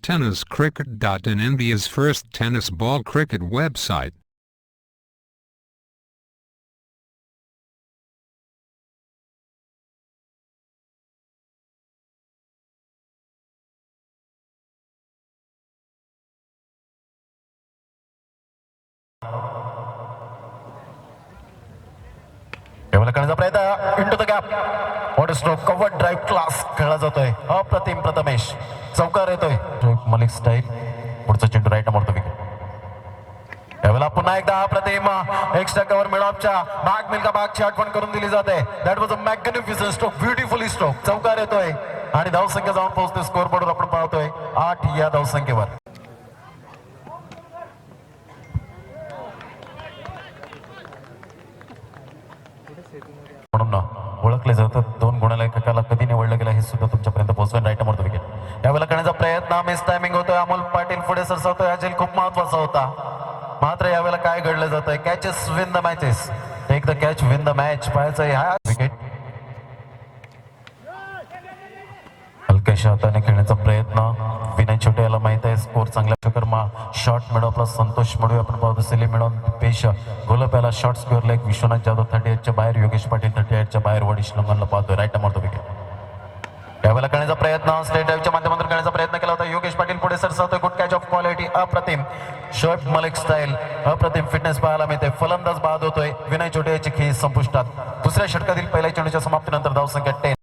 TennisCricket.in, India's first tennis ball cricket website. प्रयत्न into the gap. What stroke cover drive class खेळला जातोय. अप्रतिम प्रथमेश चौकार येतोय. मलिक स्टाईल पुढचा चेंडू राईट मारतो विकेट. यावेळेला पुन्हा एकदा अप्रतिम एक्स्ट्रा कव्हर मिडऑफच्या भाग मिल्का भागची आठवण करून दिली जाते. That was a magnificent stroke, beautifully stroke. चौकार येतोय आणि धावसंख्या जाऊन पोहोचते स्कोर बोर्डवर आपण पाहतोय 8 या धावसंख्येवर. म्हणून ओळखले जातात. 2 गुणाला एकाला कधी निवडलं गेलं हे सुद्धा तुमच्यापर्यंत पोहोचवेल. राईट मारतो विकेट. यावेळेला करण्याचा प्रयत्न मिस टायमिंग होतोय. अमोल पाटील पुढे सरसावतोय. हा झेल खूप महत्वाचा होता. मात्र यावेळेला काय घडलं जातंय, catches win the matches. Take the catch win the match पाहायचं. हा विकेट हलक्याशा हाताने खेळण्याचा प्रयत्न. विनय छोटे याला माहित आहे स्कोर चांगला. कर्मा शॉर्ट मिळवला. संतोष मिळवू आपण पाहतो. सेली मिळवून पेश गोलप याला short square leg. Vishwanath Jadhav 38च्या बाहेर. योगेश पाटील 38च्या बाहेर. वडिश लंगनला पाहतोय. राईट मारतो विकेट. यावेळेला करण्याचा प्रयत्न स्ट्रेट ड्राईव्हच्या माध्यमातून करण्याचा प्रयत्न केला होता. योगेश पाटील पुढे सरसावतोय. Good catch of quality. अप्रतिम शोएब मलिक स्टाईल. अप्रतिम फिटनेस पाहायला मिळते. फलंदाज बाद होतोय. विनय छोटे याची खेळी संपुष्टात. दुसऱ्या षटकातील पहिल्या चेंडूच्या समाप्तीनंतर धावसंख्या 10.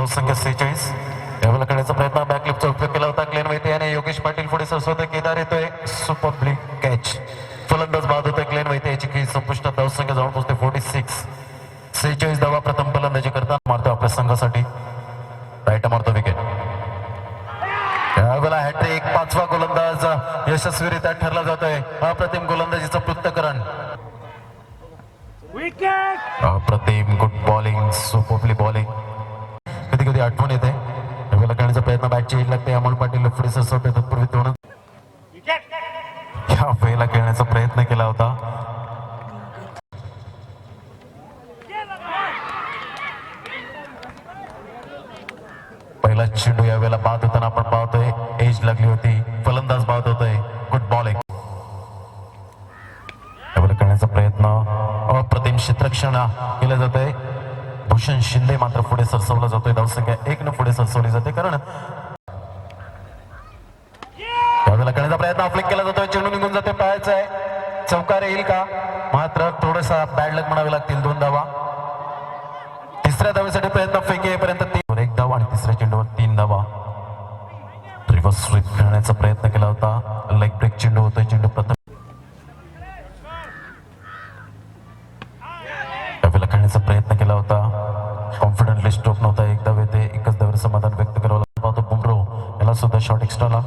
धावसंख्या 46. यावेळेला करण्याचा प्रयत्न बॅकलिपचा उपयोग केला होता क्लेन वैते आणि योगेश पाटील पुढे सरसवतोय. केदार येतोय सुपर कॅच. फलंदाज बाद होतोय क्लेन वैते. याची खेळी संपुष्टात. धावसंख्या जाऊन पोहोचते 46. 46 धावा प्रथम फलंदाजी करता मारतो आपल्या संघासाठी. राईट मारतो विकेट. यावेळेला हॅट्रिक. 5वा गोलंदाज यशस्वीरित्या ठरला जातोय. अप्रतिम गोलंदाजीचं पृथक्करण. अप्रतिम गुड बॉलिंग. सुपरली बॉलिंग. कधी कधी आठवण येते. यावेळेला करण्याचा प्रयत्न बॅटची हिट लागते. अमोल पाटील पुढे सरसवते. तत्पूर्वी दोन या वेळेला खेळण्याचा प्रयत्न केला होता. पहिला चेंडू यावेळेला बाद होताना आपण पाहतोय. एज लागली होती. फलंदाज बाद होतोय. Good bowling. यावेळेला करण्याचा प्रयत्न अप्रतिम क्षेत्ररक्षण केलं जातंय. भूषण शिंदे मात्र पुढे सरसवला जातोय. धावसंख्या 1 न पुढे सरसवली जाते. कारण यावेळेला करण्याचा प्रयत्न फ्लिक केला जातोय. चेंडू निघून जाते. पाहायचं आहे चौकार येईल का. मात्र थोडासा बॅड लक म्हणावे लागतील. 2 धावा. तिसऱ्या धावेसाठी प्रयत्न फेक येईपर्यंत 1 धावा आणि तिसऱ्या चेंडूवर 3 धावा. रिव्हर्स स्वीप खेळण्याचा प्रयत्न केला होता. लेग ब्रेक चेंडू होतोय. चेंडू प्रथम यावेळेला खेळण्याचा प्रयत्न केला होता. कॉन्फिडंटली स्ट्रोक नव्हता. 1 धावे ते एकच धावेवर समाधान व्यक्त करावं लागतो. बुमरो याला सुद्धा शॉर्ट एक्स्ट्राला.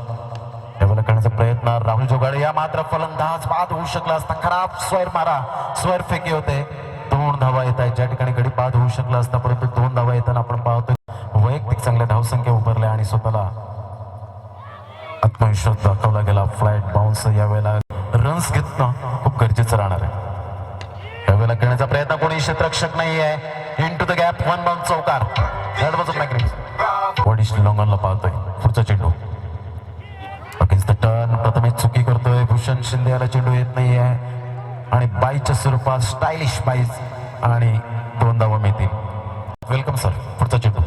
यावेळेला करण्याचा प्रयत्न राहुल जोगाडे. या मात्र फलंदाज बाद होऊ शकला असता. खराब स्वर मारा. स्वर फेकी होते. 2 धावा येत आहेत. ज्या ठिकाणी गडी बाद होऊ शकला असता परंतु 2 धावा येताना आपण पाहतोय. वैयक्तिक चांगल्या धावसंख्या उभारल्या आणि स्वतःला आत्मविश्वास दाखवला गेला. फ्लॅट बाउन्स यावेळेला रन्स घेतणं खूप गरजेचं राहणार आहे. यावेळेला करण्याचा प्रयत्न. कोणी क्षेत्ररक्षक नाही आहे. Into the gap. 1 bound चौकार. लॉंगॉनला पाहतोय. पुढचा चेंडू अगेन्स्ट द टर्न. प्रथमेश चुकी करतोय. भूषण शिंदे याला चेंडू येत नाहीये आणि बाईच्या स्वरूपात स्टायलिश बाईज आणि 2 धावा मिळतील. Welcome sir. पुढचा चेंडू.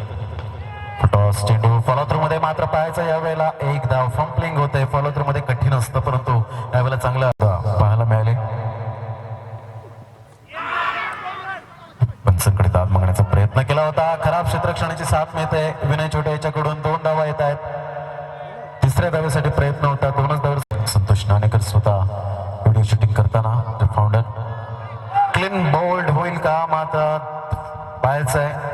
टॉस चेंडू फॉलो थ्रू मध्ये मात्र पाहायचं. यावेळेला 1 धाव. फंपलिंग होते. फॉलो थ्रू मध्ये कठीण असतं परंतु यावेळेला चांगलं पाहायला मिळाले. पंचांकडे दाद मागण्याचा प्रयत्न केला होता. खराब क्षेत्ररक्षणाची साथ मिळते. विनय छोटे याच्याकडून 2 धावा येत आहेत. तिसऱ्या धावेसाठी प्रयत्न होता. 2च धावे. संतोष नाणेकर स्वतः व्हिडिओ शूटिंग करताना फाउंडर. क्लीन बोल्ड होईल का. मात्र पाहायचं आहे.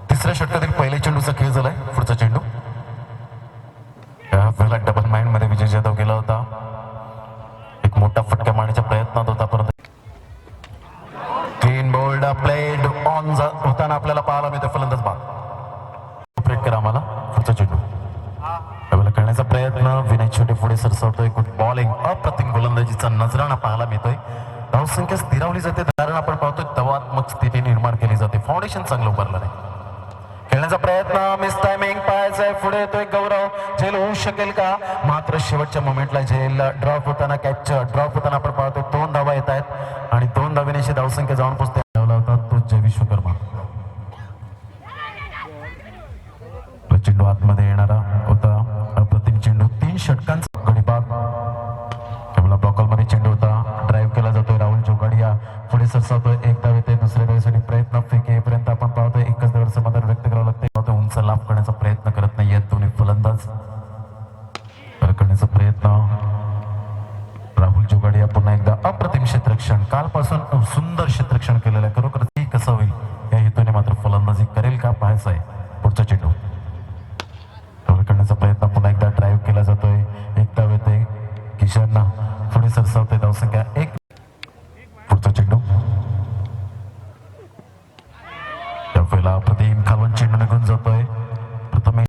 तिसऱ्या षटकातील पहिल्या चेंडूचा खेळ झालाय. पुढचा चेंडू. यावेळेला डबल माइंड मध्ये विजय जाधव गेला होता. एक मोठा फटका मारण्याच्या प्रयत्नात होता परंतु क्लीन बोल्ड प्लेड ऑन होताना आपल्याला पाहायला मिळते. फलंदाज बाद. ब्रेक करा आम्हाला. पुढचा चेंडू. यावेळेला करण्याचा प्रयत्न. विनय छोटे पुढे सरसवतोय. Good bowling. अप्रतिम गोलंदाजीचा नजराणा पाहायला मिळतोय. धावसंख्या स्थिरावली जाते. कारण आपण पाहतोय दबावात्मक स्थिती निर्माण केली जाते. फाउंडेशन चांगलं उभारलं नाही. खेळण्याचा प्रयत्न. Miss timing. पाहायचंय. पुढे येतोय गौरव. झेल होऊ शकेल का. मात्र शेवटच्या मोमेंटला झेल ड्रॉप होताना कॅच ड्रॉप होताना आपण पाहतोय. 2 धावा येत आहेत आणि 2 धावेनेशी धावसंख्या जाऊन पोहोचते. लावला होता तो जय विश्वकर्मा. चेंडू आतमध्ये येणारा होता. अप्रतिम चेंडू. 3 षटकांचा गडीबाग. केवळ ब्लॉकॉलमध्ये चेंडू होता. ड्राईव्ह केला जातोय. राहुल जोगाडिया पुढे सरसावतोय. 1 धाव येते. दुसऱ्या धावेसाठी प्रयत्न फेक येईपर्यंत आपण पाहतोय. एकच धावेवर समाधान व्यक्त करावं लागते. उंच लाभ करण्याचा प्रयत्न करत नाहीयेत दोन्ही फलंदाज. करण्याचा प्रयत्न. राहुल जोगाडिया पुन्हा एकदा अप्रतिम क्षेत्ररक्षण. कालपासून सुंदर क्षेत्ररक्षण केलेलं आहे. खरोखर ती कसं होईल या हेतूने मात्र फलंदाजी करेल का पाहायचं आहे. पुढचा चेंडू. करण्याचा प्रयत्न. पुन्हा एकदा ड्राईव्ह केला जातोय. 1 धाव येते. किशन पुढे सरसावते. धावसंख्या 1. पुढचा चेंडू. यावेळेला अप्रतिम खालून चेंडू निघून जातोय. प्रथम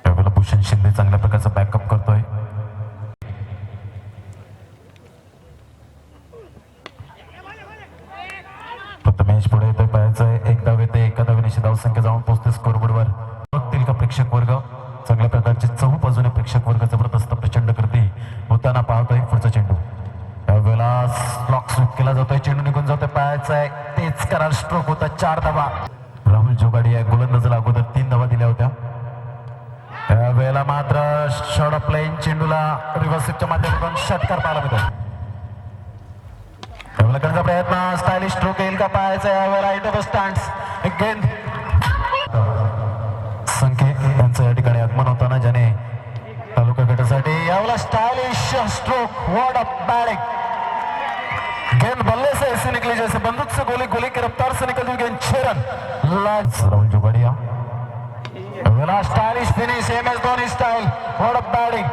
यावेळेला भूषण शिंदे चांगल्या प्रकारचा बॅकअप करतोय. प्रथमेश पुढे येतोय. पाहायचंय. 1 धाव येते. एका धावेनेशी धावसंख्या जाऊन पोहोचते स्कोरबोर्डवर. बघतील का प्रेक्षक वर्ग. चांगल्या प्रकारचे चहू बाजूने प्रेक्षक वर्ग जबरदस्त प्रचंड गर्दी होताना पाहतोय. पुढचा चेंडू. यावेळेला स्लॉक स्वीप केला जातोय. चेंडू निघून जातोय. पाहायचंय. तेच करार स्ट्रोक होता. 4 धावा. राहुल जोगाडिया गोलंदाजाला अगोदर 3 धावा दिल्या होत्या. यावेळेला यावेळेला मात्र शॉर्ट ऑफ प्लेन चेंडूला रिव्हर्सिपच्या माध्यमातून षटकार पाहायला मिळतो. करण्याचा प्रयत्न स्टायलिश स्ट्रोक येईल का पाहायचा यावेळेला इट ऑफ स्टँड्स गेंद संकेत यांचं या ठिकाणी आगमन होताना ज्याने तालुका गटासाठी यावेळेला stylish stroke ward off batting गेंद बल्ले से ऐसे निकली जैसे बंदूक से गोली, गोली की रफ्तार से निकलती हुई गेंद 6 run Rahul Jogadia stylish finish MS Dhoni style ward off batting